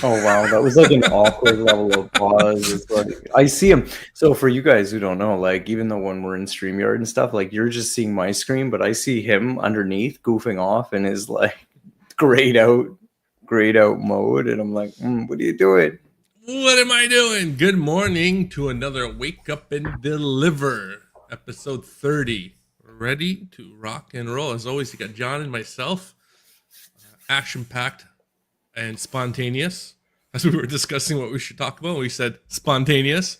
Oh wow, that was like an awkward level of pause. It's like I see him. So for you guys who don't know, like even though when we're in StreamYard and stuff, like you're just seeing my screen, but I see him underneath goofing off in his like grayed out mode, and I'm like, what are you doing? What am I doing? Good morning to another Wake Up and Deliver, episode 30. Ready to rock and roll. As always, you got John and myself, action packed and spontaneous. As we were discussing what we should talk about, we said spontaneous.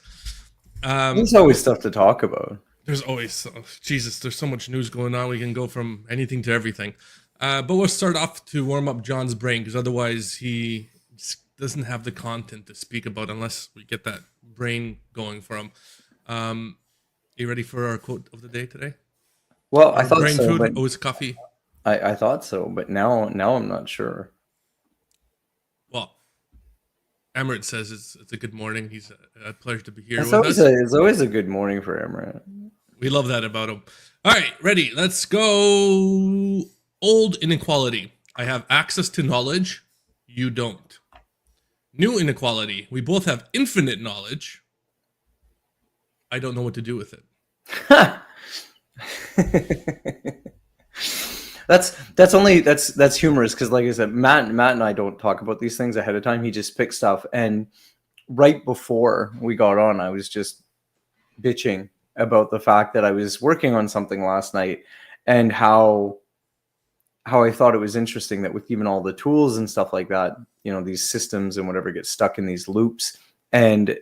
There's always stuff to talk about. There's always, Jesus, there's so much news going on. We can go from anything to everything. But we'll start off to warm up John's brain because otherwise he doesn't have the content to speak about unless we get that brain going for him. You ready for our quote of the day today? Well, I Our thought brain so, food, but always coffee. I thought so, but now I'm not sure. Well, Emmerich says it's a good morning. He's a pleasure to be here It's with always us. it's always a good morning for Emma. We love that about him. All right, ready. Let's go. Old inequality. I have access to knowledge. You don't. New inequality. We both have infinite knowledge. I don't know what to do with it. that's humorous because, like I said, Matt and I don't talk about these things ahead of time. He just picks stuff, and right before we got on, I was just bitching about the fact that I was working on something last night and how I thought it was interesting that with even all the tools and stuff like that, these systems and whatever get stuck in these loops, and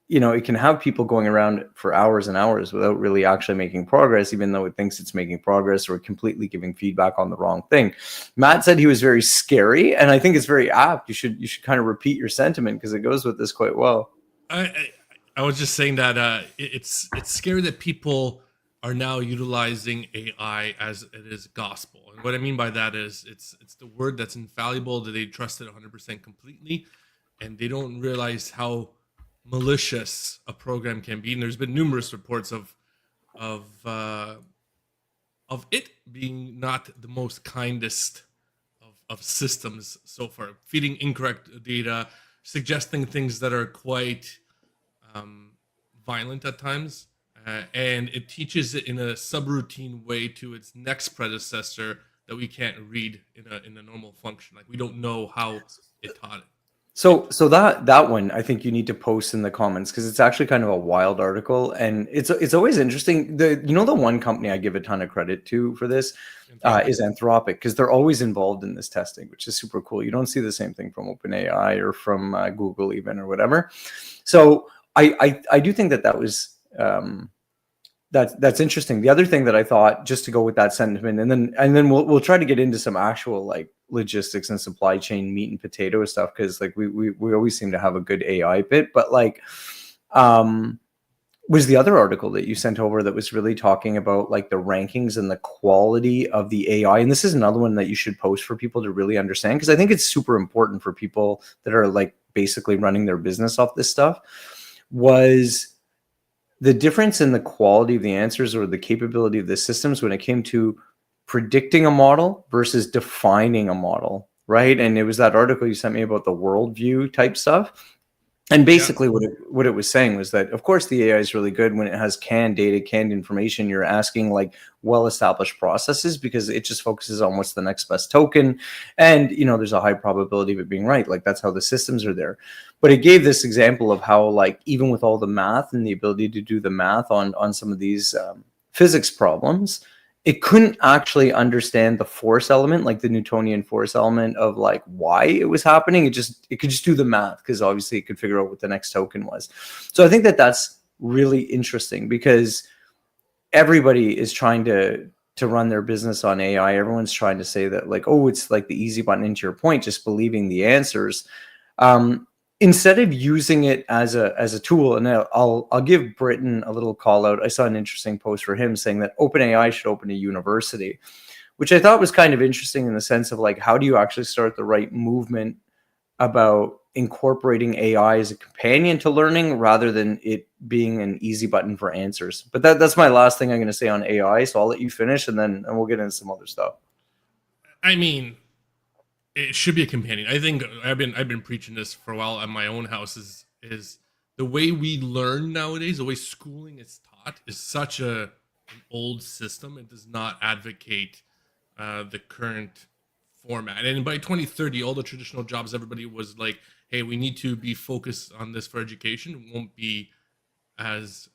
it can have people going around for hours and hours without really actually making progress, even though it thinks it's making progress or completely giving feedback on the wrong thing. Matt said he was very scary, and I think it's very apt. You should kind of repeat your sentiment because it goes with this quite well. I was just saying that it's scary that people are now utilizing AI as it is gospel. And what I mean by that is it's the word that's infallible, that they trust it 100% completely, and they don't realize how malicious a program can be. And there's been numerous reports of it being not the most kindest of systems so far, feeding incorrect data, suggesting things that are quite violent at times, and it teaches it in a subroutine way to its next predecessor that we can't read in a normal function. Like we don't know how it taught it. So that one, I think you need to post in the comments because it's actually kind of a wild article, and it's always interesting. The one company I give a ton of credit to for this is Anthropic, because they're always involved in this testing, which is super cool. You don't see the same thing from OpenAI or from Google even or whatever. So I do think that was that's interesting. The other thing that I thought, just to go with that sentiment, and then we'll try to get into some actual like logistics and supply chain meat and potato stuff, because like we always seem to have a good AI bit, but like was the other article that you sent over that was really talking about like the rankings and the quality of the AI. And this is another one that you should post for people to really understand, because I think it's super important for people that are like basically running their business off this stuff. Was the difference in the quality of the answers or the capability of the systems when it came to predicting a model versus defining a model, right? And it was that article you sent me about the worldview type stuff. And basically what it was saying was that, of course, the AI is really good when it has canned data, canned information. You're asking like well-established processes because it just focuses on what's the next best token. And, there's a high probability of it being right. Like that's how the systems are there. But it gave this example of how, like, even with all the math and the ability to do the math on some of these physics problems, it couldn't actually understand the force element, like the Newtonian force element of like why it was happening. It could just do the math because obviously it could figure out what the next token was. So I think that that's really interesting because everybody is trying to run their business on AI. Everyone's trying to say that like, oh, it's like the easy button, into your point, just believing the answers. Instead of using it as a tool, and I'll give Britton a little call out. I saw an interesting post for him saying that OpenAI should open a university, which I thought was kind of interesting in the sense of like, how do you actually start the right movement about incorporating AI as a companion to learning rather than it being an easy button for answers. But that's my last thing I'm going to say on AI. So I'll let you finish, and we'll get into some other stuff. I mean, it should be a companion. I think I've been preaching this for a while at my own house. Is the way we learn nowadays, the way schooling is taught, is such an old system. It does not advocate the current format. And by 2030, all the traditional jobs, everybody was like, "Hey, we need to be focused on this for education." It won't be as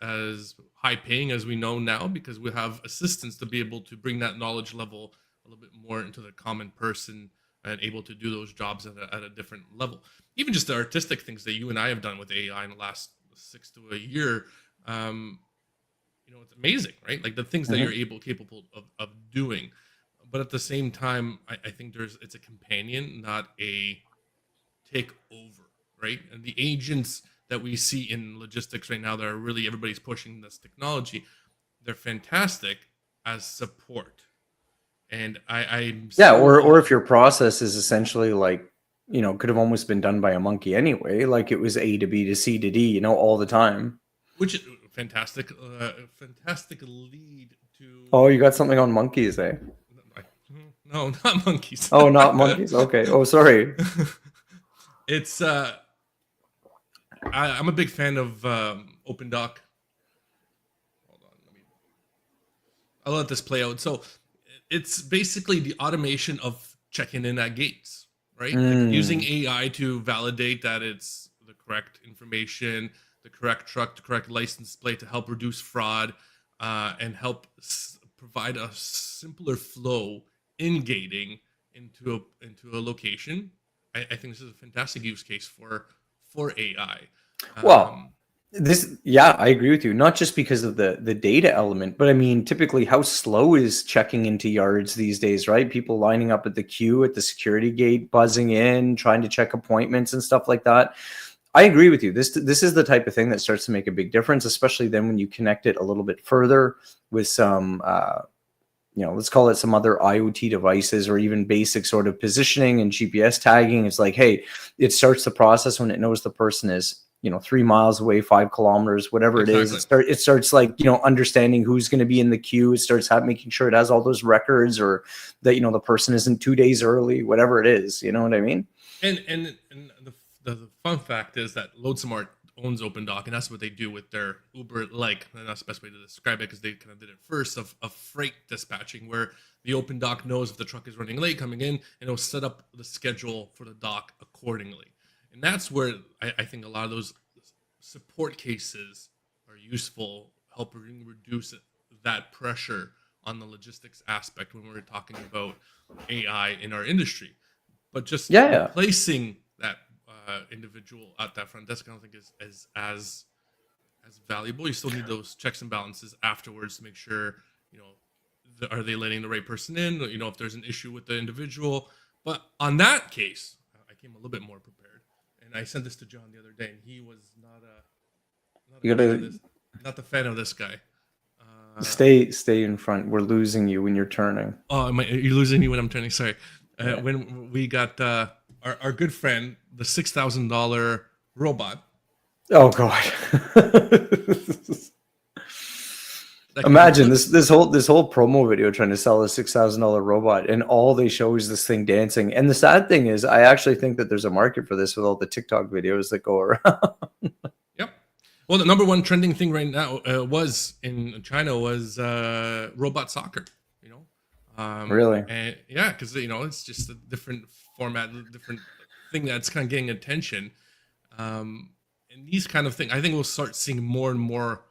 high paying as we know now, because we have assistants to be able to bring that knowledge level a little bit more into the common person and able to do those jobs at a different level. Even just the artistic things that you and I have done with AI in the last 6 to a year, it's amazing, right? Like the things that you're capable of doing. But at the same time, I think it's a companion, not a take over, right? And the agents that we see in logistics right now that are really, everybody's pushing this technology, they're fantastic as support. And or if your process is essentially like, could have almost been done by a monkey anyway, like it was A to B to C to D, all the time. Which is fantastic lead to. Oh, you got something on monkeys, eh? No, not monkeys. Oh, not monkeys. Okay. Oh, sorry. It's I'm a big fan of Open Doc. Hold on, I'll let this play out. So it's basically the automation of checking in at gates, right? Like using AI to validate that it's the correct information, the correct truck, the correct license plate, to help reduce fraud and help provide a simpler flow in gating into a location. I think this is a fantastic use case for AI. Well, I agree with you. Not just because of the data element, but I mean, typically how slow is checking into yards these days, right? People lining up at the queue at the security gate, buzzing in, trying to check appointments and stuff like that. I agree with you. This is the type of thing that starts to make a big difference, especially then when you connect it a little bit further with some, let's call it some other IoT devices, or even basic sort of positioning and GPS tagging. It's like, hey, it starts the process when it knows the person is, 3 miles away, 5 kilometers, whatever it is. It starts like, understanding who's going to be in the queue. It starts making sure it has all those records, or that, the person isn't 2 days early, whatever it is. You know what I mean? And the fun fact is that Loadsmart owns OpenDoc, and that's what they do with their Uber, and that's the best way to describe it, because they kind of did it first, of freight dispatching, where the OpenDoc knows if the truck is running late coming in, and it'll set up the schedule for the dock accordingly. And that's where I think a lot of those support cases are useful, helping reduce that pressure on the logistics aspect when we're talking about AI in our industry. But just replacing that individual at that front desk, I don't think is as valuable. You still need those checks and balances afterwards to make sure, are they letting the right person in? If there's an issue with the individual. But on that case, I came a little bit more prepared. And I sent this to John the other day, and he was not the fan of this guy. Stay in front. We're losing you when you're turning. Oh, you're losing me when I'm turning. Sorry. When we got our good friend, the $6,000 robot. Oh God! Imagine this whole promo video trying to sell a $6,000 robot, and all they show is this thing dancing. And the sad thing is, I actually think that there's a market for this with all the TikTok videos that go around. Yep. Well, the number one trending thing right now was in China was robot soccer. Really? And yeah, because it's just a different format, a different thing that's kind of getting attention. And these kind of things, I think we'll start seeing more and more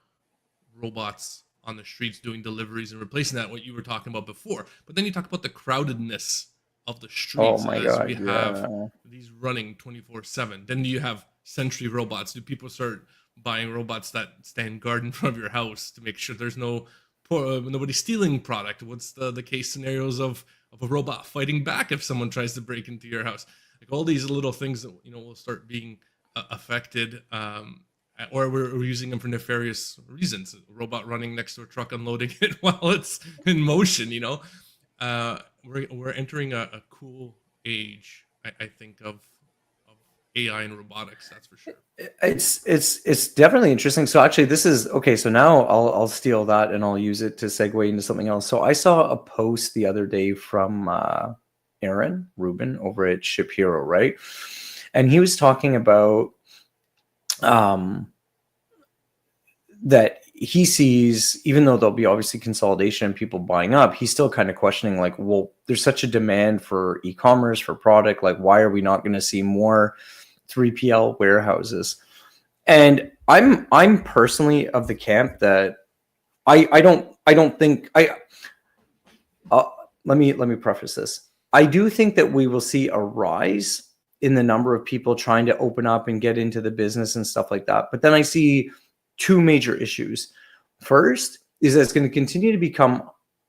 robots on the streets doing deliveries and replacing that, what you were talking about before. But then you talk about the crowdedness of the streets. Oh my God! We have these running 24/7. Then you have sentry robots. Do people start buying robots that stand guard in front of your house to make sure there's nobody stealing product? What's the case scenarios of a robot fighting back if someone tries to break into your house? Like all these little things that will start being affected, or we're using them for nefarious reasons. A robot running next to a truck unloading it while it's in motion. We're entering a cool age, I think, of AI and robotics. That's for sure. It's definitely interesting. So actually, this is okay. So now I'll steal that and I'll use it to segue into something else. So I saw a post the other day from Aaron Rubin over at Ship Hero, right? And he was talking about that he sees, even though there'll be obviously consolidation and people buying up, he's still kind of questioning, like, well, there's such a demand for e-commerce, for product, like, why are we not going to see more 3PL warehouses? And I'm personally of the camp that I don't think let me preface this. I do think that we will see a rise in the number of people trying to open up and get into the business and stuff like that. But then I see two major issues. First is that it's going to continue to become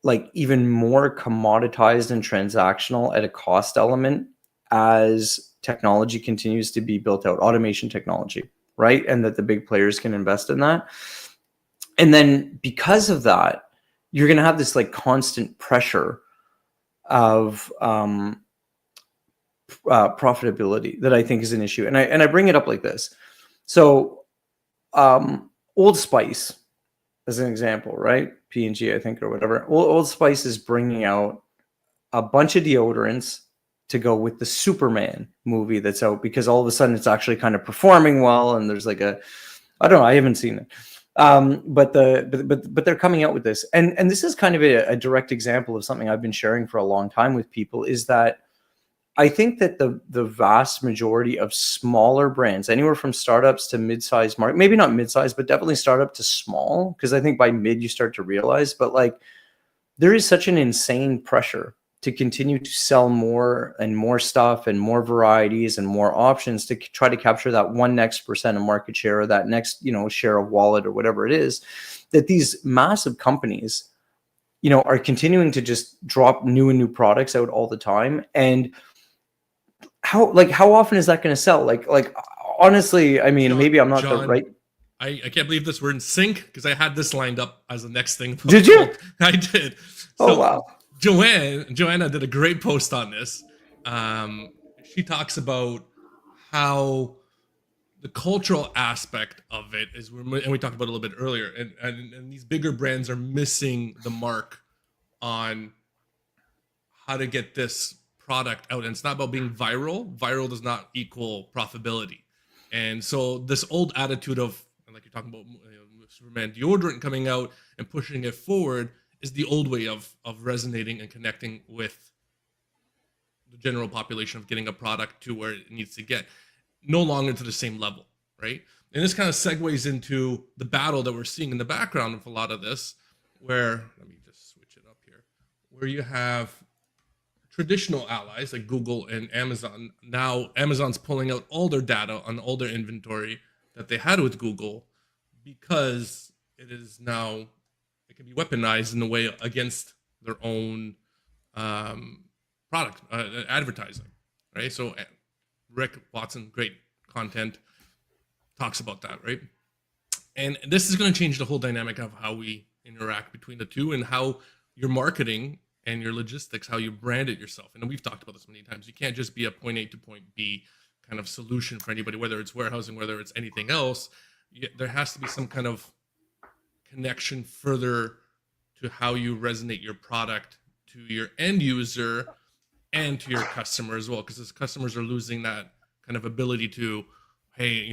like even more commoditized and transactional at a cost element as technology continues to be built out, automation technology, right? And that the big players can invest in that. And then because of that, you're going to have this like constant pressure of profitability that I think is an issue. And I bring it up like this. So Old Spice, as an example, right? P&G, I think, or whatever. Old Spice is bringing out a bunch of deodorants to go with the Superman movie that's out, because all of a sudden it's actually kind of performing well, and there's like I don't know, I haven't seen it. But they're coming out with this, and this is kind of a direct example of something I've been sharing for a long time with people, is that I think that the vast majority of smaller brands, anywhere from startups to mid-sized market, maybe not mid-sized, but definitely startup to small, because I think by mid you start to realize, but like there is such an insane pressure to continue to sell more and more stuff and more varieties and more options to try to capture that one next percent of market share, or that next, share of wallet, or whatever it is, that these massive companies, are continuing to just drop new and new products out all the time. And how often is that going to sell? Like honestly, I mean, maybe I'm not the right. I can't believe this. We're in sync, because I had this lined up as the next thing. Did you? I did. Oh, wow. Joanna did a great post on this. She talks about how the cultural aspect of it is, and we talked about it a little bit earlier, and these bigger brands are missing the mark on how to get this product out. And it's not about being viral. Viral does not equal profitability. And so this old attitude of, like you're talking about, Superman deodorant coming out and pushing it forward, is the old way of resonating and connecting with the general population, of getting a product to where it needs to get, no longer to the same level, right? And this kind of segues into the battle that we're seeing in the background of a lot of this, where, let me just switch it up here, where you have traditional allies like Google and Amazon. Now Amazon's pulling out all their data on all their inventory that they had with Google, because it is now, it can be weaponized in a way against their own product advertising, right? So Rick Watson, great content, talks about that, right? And this is going to change the whole dynamic of how we interact between the two, and how your marketing and your logistics, how you brand it yourself. And we've talked about this many times. You can't just be a point A to point B kind of solution for anybody, whether it's warehousing, whether it's anything else. There has to be some kind of connection further to how you resonate your product to your end user and to your customer as well, because as customers are losing that kind of ability to, hey,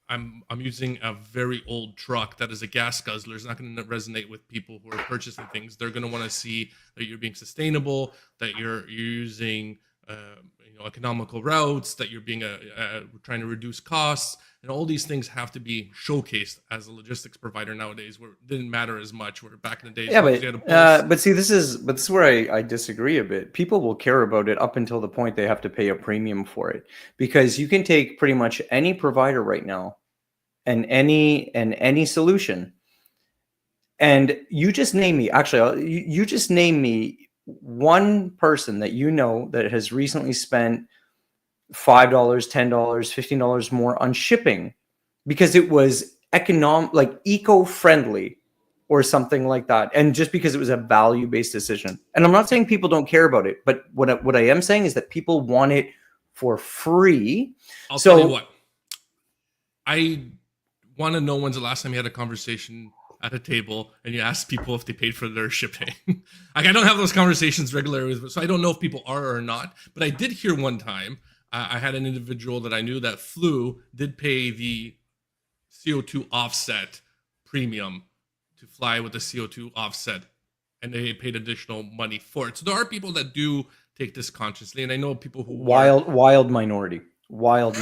I'm using a very old truck that is a gas guzzler. It's not going to resonate with people who are purchasing things. They're going to want to see that you're being sustainable, that you're using economical routes, that you're being trying to reduce costs, and all these things have to be showcased as a logistics provider nowadays, where it didn't matter as much. Where back in the day, but see, this is where I disagree a bit. People will care about it up until the point they have to pay a premium for it, because you can take pretty much any provider right now and any solution, and you just name me. Actually, you just name me one person that that has recently spent $5, $10, $15 more on shipping because it was eco-friendly or something like that, and just because it was a value-based decision. And I'm not saying people don't care about it, but what I am saying is that people want it for free. I'll tell you what. I want to know when's the last time you had a conversation at a table and you ask people if they paid for their shipping. Like, I don't have those conversations regularly, so I don't know if people are or not. But I did hear one time, I had an individual that I knew that did pay the CO2 offset premium to fly with the CO2 offset, and they paid additional money for it. So there are people that do take this consciously, and I know people who wild minority. I'm not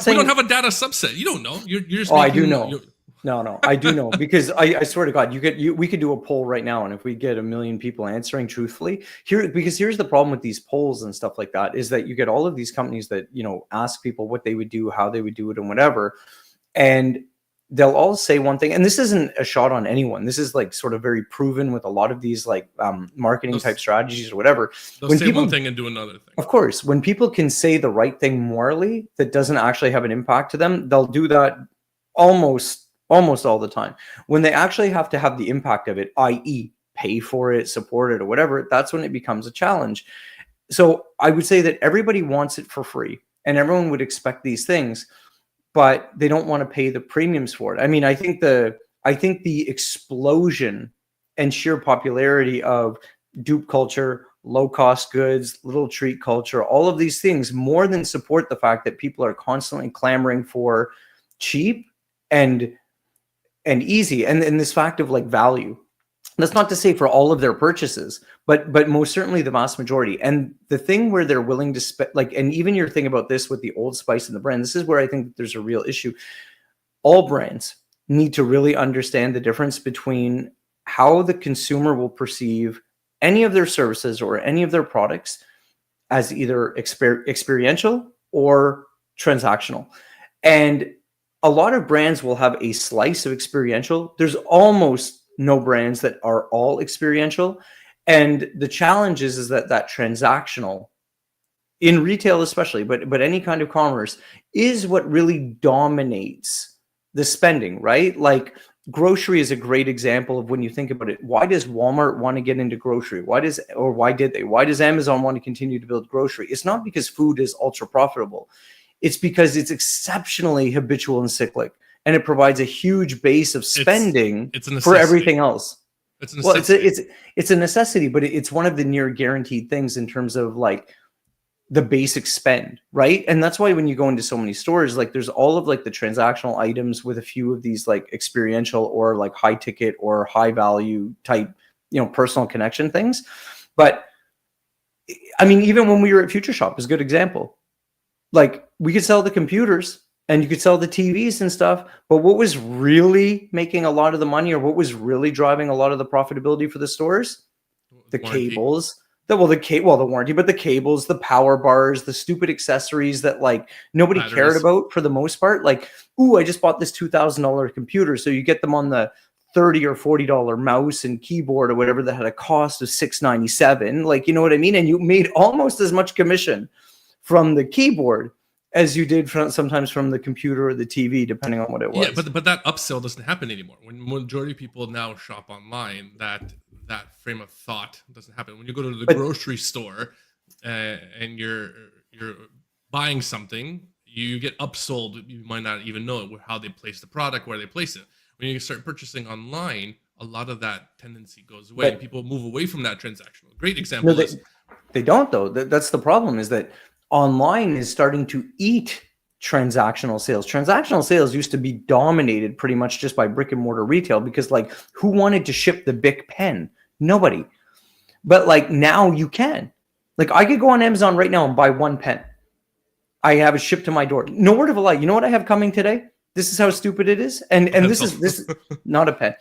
saying we don't have a data subset. You don't know. You're just I do know. No, I do know, because I swear to God, we could do a poll right now, and if we get 1 million people answering truthfully, here's the problem with these polls and stuff like that, is that you get all of these companies that, ask people what they would do, how they would do it, and whatever, and they'll all say one thing, and this isn't a shot on anyone. This is like sort of very proven with a lot of these like marketing type strategies or whatever. They'll say one thing and do another thing. Of course, when people can say the right thing morally that doesn't actually have an impact to them, they'll do that almost all the time. When they actually have to have the impact of it, i.e. pay for it, support it, or whatever, that's when it becomes a challenge. So I would say that everybody wants it for free, and everyone would expect these things, but they don't want to pay the premiums for it. I mean, I think the explosion and sheer popularity of dupe culture, low cost goods, little treat culture, all of these things more than support the fact that people are constantly clamoring for cheap and easy, and this fact of like value. That's not to say for all of their purchases, but most certainly the vast majority. And the thing where they're willing to spend, like, and even your thing about this with the Old Spice and the brand, this is where I think that there's a real issue. All brands need to really understand the difference between how the consumer will perceive any of their services or any of their products as either experiential or transactional. And a lot of brands will have a slice of experiential. There's almost no brands that are all experiential. And the challenge is that transactional, in retail especially, but any kind of commerce, is what really dominates the spending, right? Like grocery is a great example of when you think about it. Why does Walmart want to get into grocery? Why does Amazon want to continue to build grocery? It's not because food is ultra profitable. It's because it's exceptionally habitual and cyclic, and it provides a huge base of spending for everything else. It's a necessity, but it's one of the near guaranteed things in terms of like the basic spend, right? And that's why when you go into so many stores, like there's all of like the transactional items with a few of these like experiential or like high ticket or high value type, personal connection things. But I mean, even when we were at Future Shop is a good example. Like we could sell the computers and you could sell the TVs and stuff, but what was really making a lot of the money, or what was really driving a lot of the profitability for the stores? The cables, the warranty, but the cables, the power bars, the stupid accessories that like nobody cared about for the most part. Like, ooh, I just bought this $2,000 computer. So you get them on the $30 or $40 mouse and keyboard or whatever that had a cost of $697. Like, you know what I mean? And you made almost as much commission from the keyboard as you did sometimes from the computer or the TV, depending on what it was. Yeah, but that upsell doesn't happen anymore. When majority of people now shop online, that frame of thought doesn't happen. When you go to the grocery store and you're buying something, you get upsold. You might not even know how they place the product, where they place it. When you start purchasing online, a lot of that tendency goes away. And people move away from that transactional. Great example. No, they don't though. That's the problem, is that online is starting to eat transactional sales. Transactional sales used to be dominated pretty much just by brick and mortar retail, because like who wanted to ship the Bic pen? Nobody. But like now you can. Like I could go on Amazon right now and buy one pen. I have it shipped to my door. No word of a lie. You know what I have coming today? This is how stupid it is. And this is not a pen.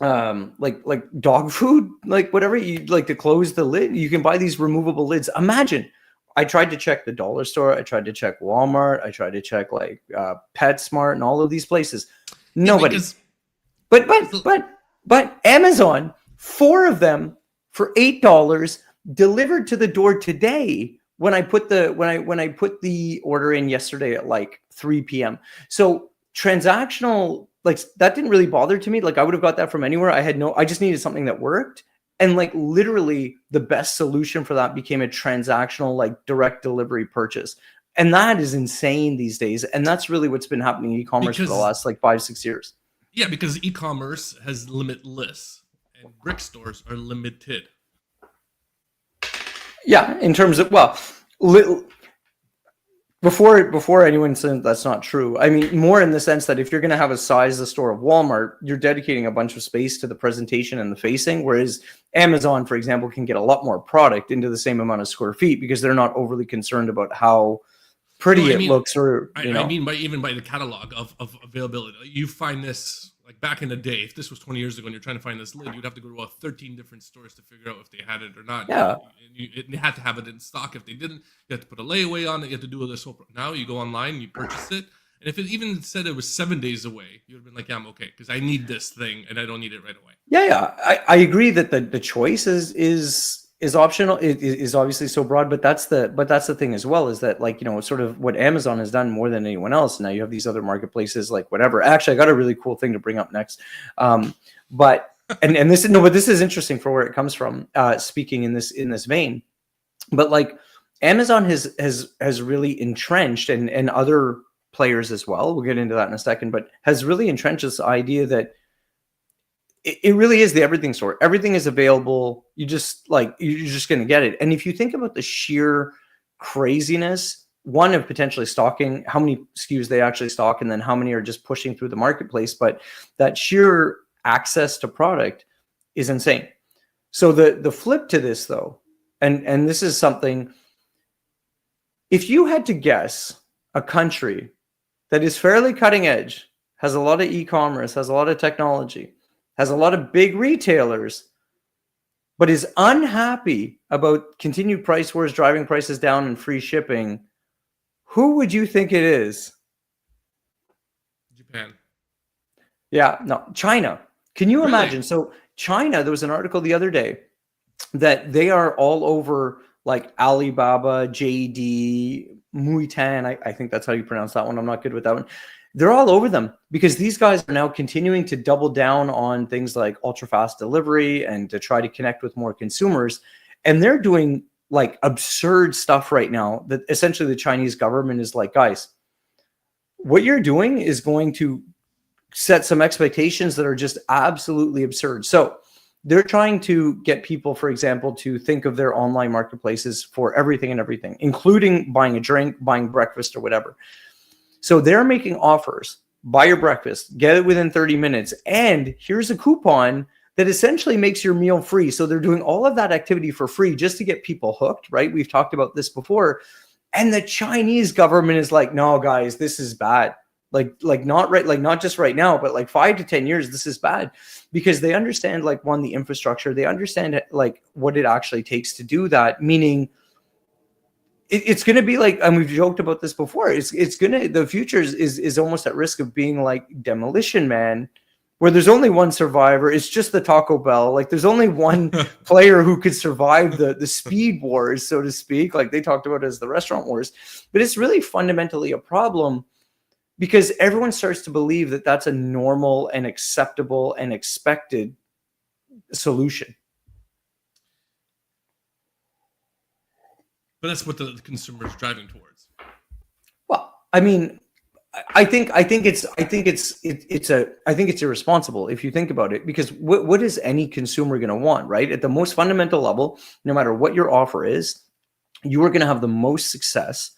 Like dog food, like whatever you like to close the lid, you can buy these removable lids. Imagine, I tried to check the dollar store, I tried to check Walmart, I tried to check like PetSmart and all of these places. Nobody. But Amazon, 4 of them for $8 delivered to the door today when I put the order in yesterday at like 3 p.m. So transactional, like that didn't really bother to me. Like I would have got that from anywhere. I just needed something that worked. And like literally the best solution for that became a transactional, like direct delivery purchase. And that is insane these days. And that's really what's been happening in e-commerce for the last like 5-6 years. Yeah, because e-commerce has limitless and brick stores are limited. Yeah, in terms of, well, before anyone says that's not true, I mean, more in the sense that if you're going to have a size the store of Walmart, you're dedicating a bunch of space to the presentation and the facing, whereas Amazon, for example, can get a lot more product into the same amount of square feet because they're not overly concerned about how pretty it looks, or I mean even by the catalog of availability. You find this like back in the day, if this was 20 years ago and you're trying to find this lid, you'd have to go to 13 different stores to figure out if they had it or not. Yeah. You had to have it in stock. If they didn't, you had to put a layaway on it. You had to do all this. Now you go online, you purchase it. And if it even said it was 7 days away, you'd have been like, yeah, I'm okay, because I need this thing and I don't need it right away. Yeah. I agree that the choice is optional. It is obviously so broad, but that's the thing as well, is that, like, you know, sort of what Amazon has done more than anyone else. Now you have these other marketplaces like whatever. Actually, I got a really cool thing to bring up next. But this is interesting for where it comes from. Speaking in this vein, but like Amazon has really entrenched, and other players as well. We'll get into that in a second, but has really entrenched this idea that it really is the everything store. Everything is available. You're just going to get it. And if you think about the sheer craziness, one, of potentially stocking, how many SKUs they actually stock, and then how many are just pushing through the marketplace, but that sheer access to product is insane. So the flip to this, though, and this is something, if you had to guess a country that is fairly cutting edge, has a lot of e-commerce, has a lot of technology, has a lot of big retailers, but is unhappy about continued price wars, driving prices down, and free shipping, who would you think it is? Japan. Yeah, no, China. Can you Really? imagine? So China, there was an article the other day that they are all over, like Alibaba, JD, Muitan. I think that's how you pronounce that one. I'm not good with that one. They're all over them because these guys are now continuing to double down on things like ultra fast delivery and to try to connect with more consumers. And they're doing like absurd stuff right now that essentially the Chinese government is like, guys, what you're doing is going to set some expectations that are just absolutely absurd. So they're trying to get people, for example, to think of their online marketplaces for everything and everything, including buying a drink, buying breakfast, or whatever. So they're making offers. Buy your breakfast, get it within 30 minutes, and here's a coupon that essentially makes your meal free. So they're doing all of that activity for free just to get people hooked, right? We've talked about this before. And the Chinese government is like, no, guys, this is bad. Like not right, like not just right now, but like 5 to 10 years, this is bad, because they understand, like, one, the infrastructure, they understand like what it actually takes to do that, meaning it's going to be like, and we've joked about this before, the future is almost at risk of being like Demolition Man, where there's only one survivor. It's just the Taco Bell. Like, there's only one player who could survive the speed wars, so to speak. Like they talked about it as the restaurant wars, but it's really fundamentally a problem because everyone starts to believe that that's a normal and acceptable and expected solution. But that's what the consumer is driving towards. Well, I mean, I think it's irresponsible if you think about it, because what is any consumer going to want, right? At the most fundamental level, no matter what your offer is, you are going to have the most success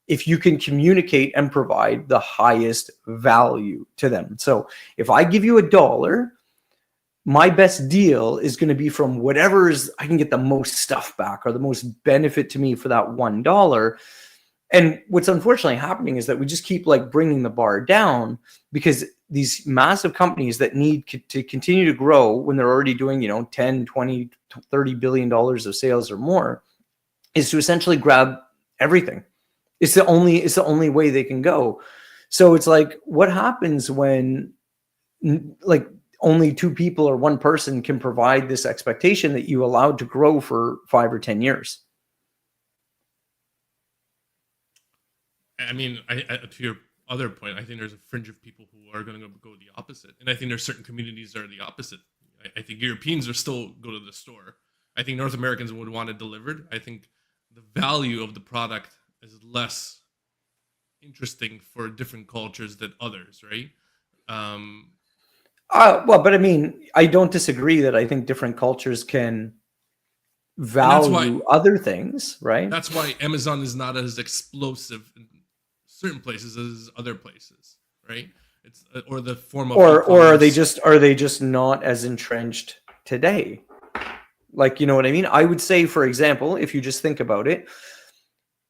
if you can communicate and provide the highest value to them. So if I give you $1, my best deal is going to be from whatever's I can get the most stuff back or the most benefit to me for that $1. And what's unfortunately happening is that we just keep like bringing the bar down, because these massive companies that need to continue to grow when they're already doing, 10, 20, $30 billion of sales or more, is to essentially grab everything. It's the only way they can go. So it's like, what happens when like only 2 people or 1 person can provide this expectation that you allowed to grow for 5 or 10 years? I mean, to your other point, I think there's a fringe of people who are going to go the opposite. And I think there's certain communities that are the opposite. I think Europeans are still go to the store. I think North Americans would want it delivered. I think the value of the product is less interesting for different cultures than others, right? Um, Well, but I mean, I don't disagree that I think different cultures can and that's why value other things, right? Amazon is not as explosive in certain places as other places, right? It's or the form of Or e-commerce. are they just not as entrenched today? Like, you know what I mean? I would say, for example, if you just think about it,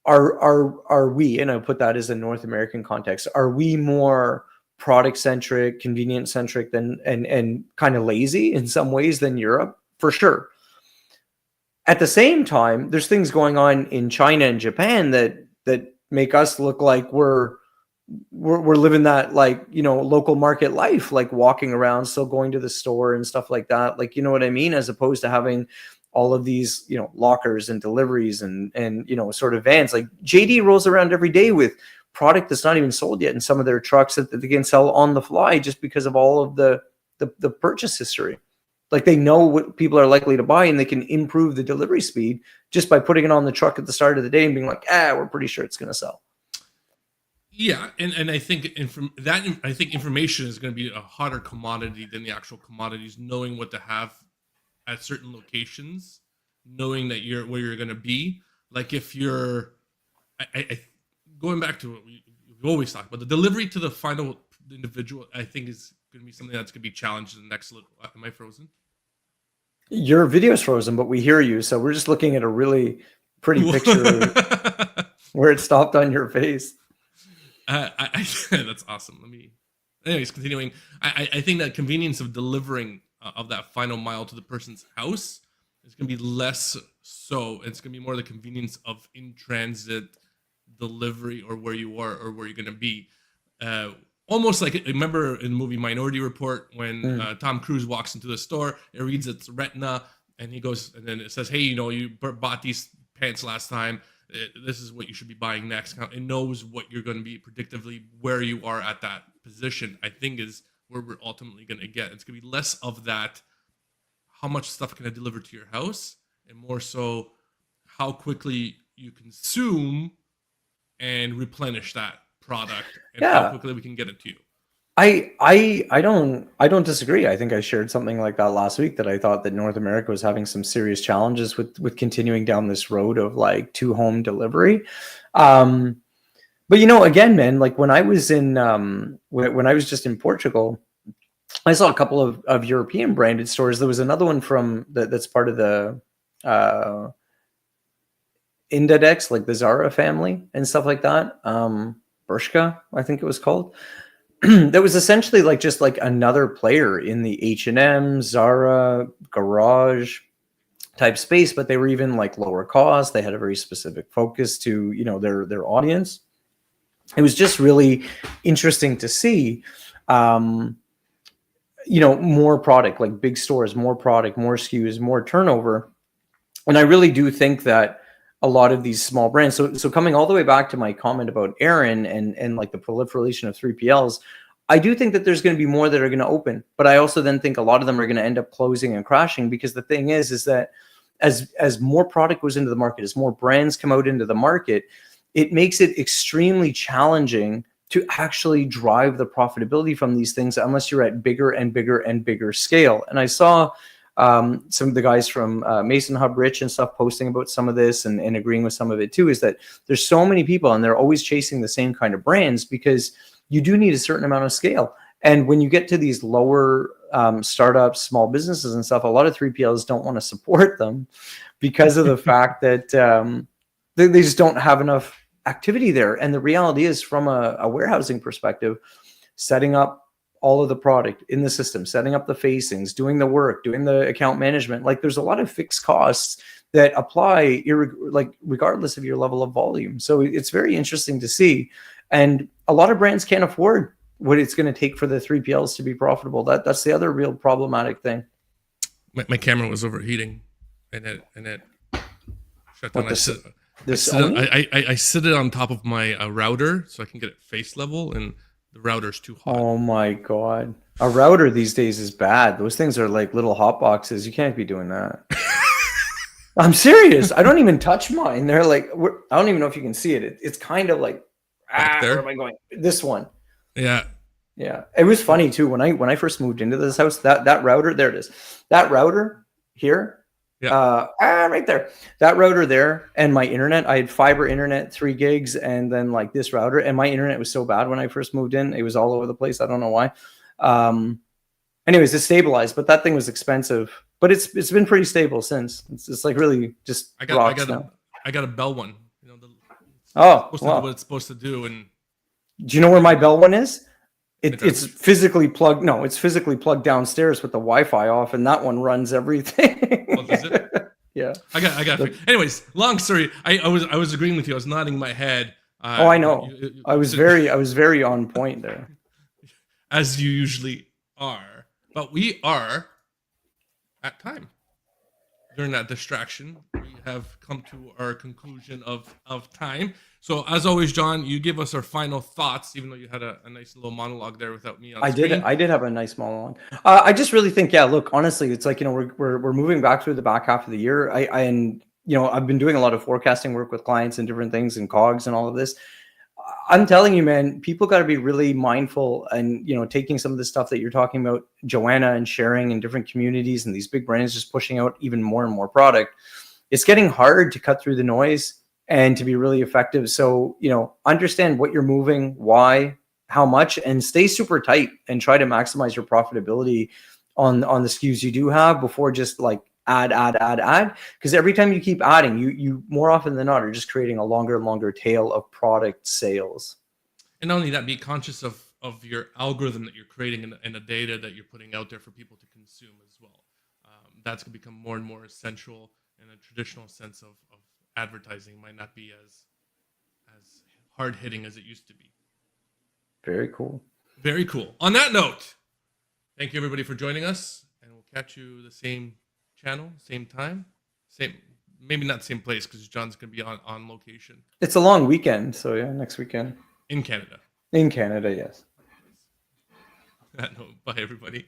are we, and I put that as a North American context, are we more product centric, convenient centric than and kind of lazy in some ways than Europe? For sure. At the same time, there's things going on in China and Japan that make us look like we're living that, like, you know, local market life, like walking around, still going to the store and stuff like that, like, you know what I mean, as opposed to having all of these, you know, lockers and deliveries and you know, sort of vans. Like JD rolls around every day with product that's not even sold yet in some of their trucks that they can sell on the fly just because of all of the purchase history. Like they know what people are likely to buy, and they can improve the delivery speed just by putting it on the truck at the start of the day and being like, we're pretty sure it's going to sell. Yeah, and I think I think information is going to be a hotter commodity than the actual commodities. Knowing what to have at certain locations, knowing that you're where you're going to be. Like if you're, I going back to what we always talk about, the delivery to the final individual, I think is going to be something that's going to be challenged in the next little. Am I frozen? Your video's frozen, but we hear you. So we're just looking at a really pretty picture where it stopped on your face. That's awesome. Anyways, continuing. I think that convenience of delivering of that final mile to the person's house is going to be less so. It's going to be more the convenience of in transit delivery or where you are or where you're going to be. Almost like, remember in the movie Minority Report when Tom Cruise walks into the store, it reads its retina, and he goes, and then it says, "Hey, you know, you bought these pants last time. This is what you should be buying next." It knows what you're going to be predictively where you are at that position. I think is where we're ultimately going to get. It's going to be less of that. How much stuff can I deliver to your house, and more so, how quickly you consume and replenish that product, and how quickly we can get it to you. I don't disagree. I think I shared something like that last week, that I thought that North America was having some serious challenges with continuing down this road of like to home delivery. But you know, again, man, like when I was in when I was just in Portugal, I saw a couple of European branded stores. There was another one from that's part of the Indedex, like the Zara family and stuff like that. Bershka, I think it was called. That was essentially like just like another player in the H&M, Zara, garage type space, but they were even like lower cost. They had a very specific focus to, you know, their audience. It was just really interesting to see, you know, more product, like big stores, more product, more SKUs, more turnover. And I really do think that a lot of these small brands. So coming all the way back to my comment about Aaron and like the proliferation of 3PLs, I do think that there's going to be more that are going to open, but I also then think a lot of them are going to end up closing and crashing, because the thing is that as more product goes into the market, as more brands come out into the market, it makes it extremely challenging to actually drive the profitability from these things unless you're at bigger and bigger and bigger scale. And I saw some of the guys from Mason Hub Rich and stuff posting about some of this and agreeing with some of it too, is that there's so many people and they're always chasing the same kind of brands, because you do need a certain amount of scale. And when you get to these lower startups, small businesses and stuff, a lot of 3PLs don't want to support them because of the fact that they just don't have enough activity there. And the reality is, from a warehousing perspective, setting up all of the product in the system, setting up the facings, doing the work, doing the account management, like there's a lot of fixed costs that apply regardless of your level of volume. So it's very interesting to see. And a lot of brands can't afford what it's going to take for the 3PLs to be profitable. That's the other real problematic thing. My camera was overheating, and it shut down. I sit it on top of my router so I can get it face level, and the router's too hot. Oh my God. A router these days is bad. Those things are like little hot boxes. You can't be doing that. I'm serious. I don't even touch mine. They're like, I don't even know if you can see it. It's kind of like back Where there. am I going? This one. Yeah. Yeah, it was funny too when I first moved into this house. That router, there it is. That router here, Yeah. right there. That router there, and my internet. I had fiber internet, 3 gigs, and then like this router. And my internet was so bad when I first moved in; it was all over the place. I don't know why. Anyways, it stabilized, but that thing was expensive. But it's been pretty stable since. It's like really just rocks now. I got a Bell one. You know, Oh, supposed to do wow. what it's supposed to do, and Do you know where my Bell one is? Okay. It's physically plugged. No, it's physically plugged downstairs with the Wi-Fi off, and that one runs everything. Oh, does it? Yeah. I got. Anyways, long story. I was agreeing with you. I was nodding my head. Oh, I know. I was very on point there. As you usually are, but we are at time. During that distraction, we have come to our conclusion of time. So as always, John, you give us our final thoughts, even though you had a nice little monologue there without me on screen. I did have a nice monologue. I just really think, yeah, look, honestly, it's like, we're moving back through the back half of the year. And I've been doing a lot of forecasting work with clients and different things and COGS and all of this. I'm telling you, man, people got to be really mindful and, taking some of the stuff that you're talking about, Joanna, and sharing in different communities and these big brands just pushing out even more and more product. It's getting hard to cut through the noise and to be really effective. So, understand what you're moving, why, how much, and stay super tight and try to maximize your profitability on the SKUs you do have before just like add. Because every time you keep adding, you more often than not are just creating a longer and longer tail of product sales. And not only that, be conscious of your algorithm that you're creating and the data that you're putting out there for people to consume as well. That's going to become more and more essential, and a traditional sense of advertising might not be as hard hitting as it used to be. Very cool. Very cool. On that note, thank you everybody for joining us, and we'll catch you the same channel, same time, maybe not same place because John's going to be on location. It's a long weekend, so yeah, next weekend. In Canada. In Canada, yes. Bye everybody.